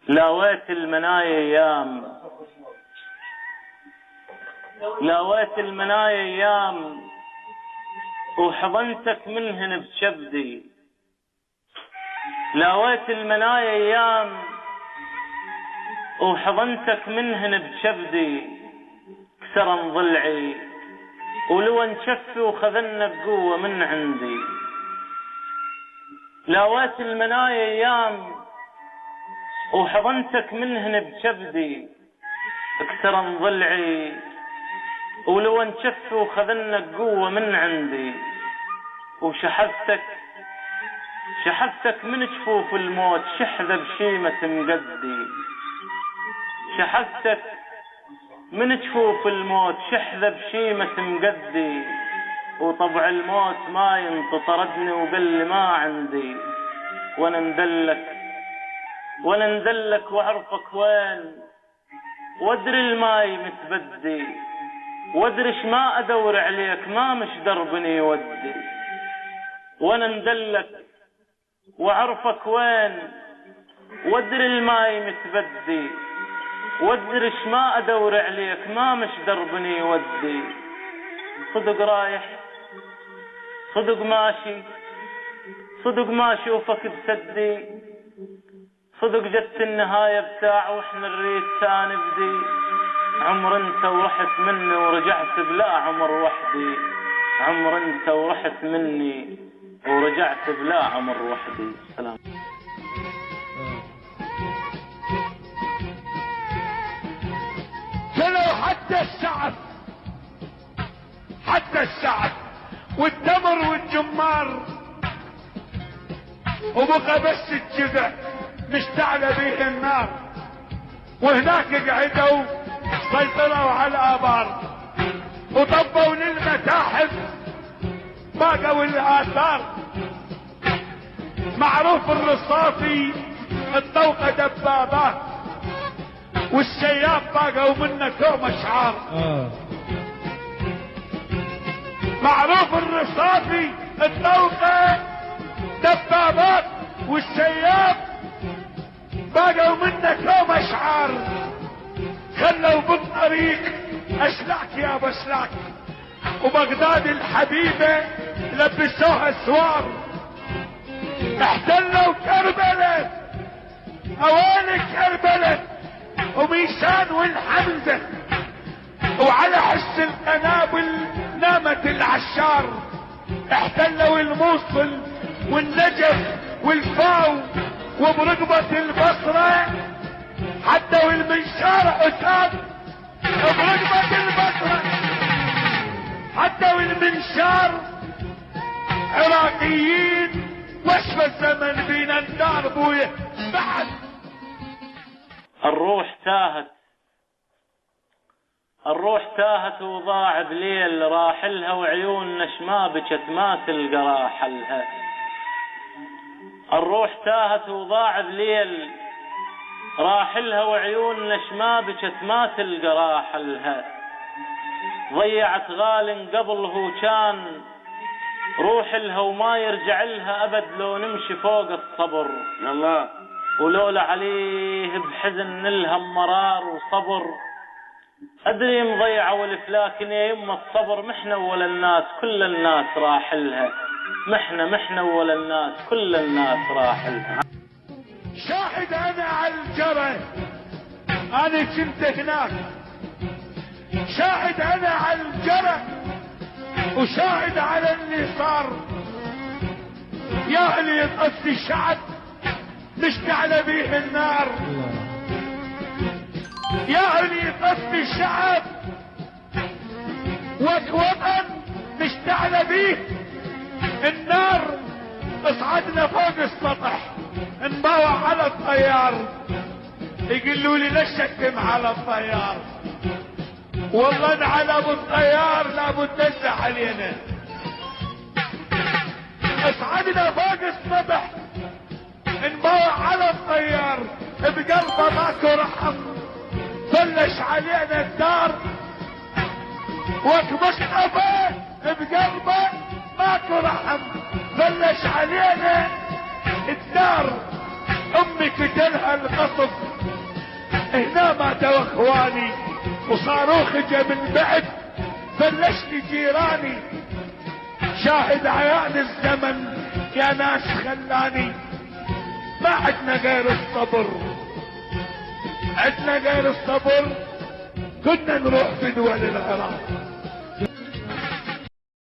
لاويت المنايا ايام، لاويت المنايا ايام وحضنتك منهن بشبدي. لاويت المنايا ايام وحضنتك منهن بشبدي. كسرن ضلعي ولو انشفي وخذنا بقوة من عندي. لاويت المنايا ايام وحضنتك منهن بشبدي. كسرن ضلعي ولو انشفي وخذنا بقوة من عندي. وشحذتك من جفوف الموت شحذة بشيمة مقدي. شحذتك من جفوف الموت شحذة بشيمة مقدي. وطبع الموت ما ينطردني وقال لي ما عندي. وانا ندلك واعرفك وين، وادري الماي متبدي. وادري ما ادور عليك ما مش دربني يودي. وانا ندلك واعرفك وين، وادري الماي متبدي. وادري ما ادور عليك ما مش دربني يودي. صدق رايح صدق ماشي، صدق ما اشوفك بسدي. صدق جت النهاية بساعة واحنا نريد ثاني بدي. عمر انت ورحت مني ورجعت بلا عمر وحدي. عمر انت ورحت مني ورجعت بلا عمر وحدي. سلام. فلو حتى الشعب والتمر والجمار وبقى بس الجذع مشتعل به النار. وهناك قعدوا سيطروا على الآبار وطبوا للمتاحف باقوا الآثار. معروف الرصافي الطوقة دبابات والشياب باقوا منه كوم اشعار. معروف الرصافي الطوقة دبابات والشياب باقوا منه كوم اشعار. خلوا بالطريق اشلاك يا بشلاك وبغداد الحبيبة لبسوها سوار. احتلوا كربلة اواني كربلة وميشان والحمزة وعلى حس القنابل نامت العشار. احتلوا الموصل والنجف والفاو وبرقبة البصرة حتى والمنشار حساب. برقبة البصرة حتى والمنشار عراقيين. وشف الزمن بينا الدار بويه بعد. الروح تاهت وضاع بليل راحلها وعيون نشما بكت ما تلقى راحلها. الروح تاهت وضاع بليل راحلها وعيون نشما بكت ما تلقى راحلها. ضيعت غال قبله كان روح لها وما يرجع لها ابد لو نمشي فوق الصبر. الله ولولا عليه بحزن نلهم مرار وصبر. ادري مضيعه والفلاكن يا يما الصبر. محنا ولا الناس كل الناس راحلها. محنا ولا الناس كل الناس راحلها. شاهد انا على الجرى انا كنت هناك. شاهد انا على الجرى وشاهد على اللي صار. يا اللي يطفي الشعب مشتعل بيه النار. يا اللي يطفي الشعب وطن مشتعل بيه النار. اصعدنا فوق السطح نباوع على الطيار. يقولوا لي ليش شكم على الطيار؟ والله انعلى بالطيار لابد نزح علينا. اصعدنا فوق السطح نباوع على الطيار. بقلبه ماكو رحم بلش علينا الدار. ومصطفى بقلبه ماكو رحم بلش علينا الدار. امي قتلها القصف، هنا ماتوا اخواني، وصاروخ جا من بعد بلشني جيراني. شاهد عيان الزمن يا ناس خلاني، ما عدنا غير الصبر، عدنا غير الصبر. كنا نروح في دول العراق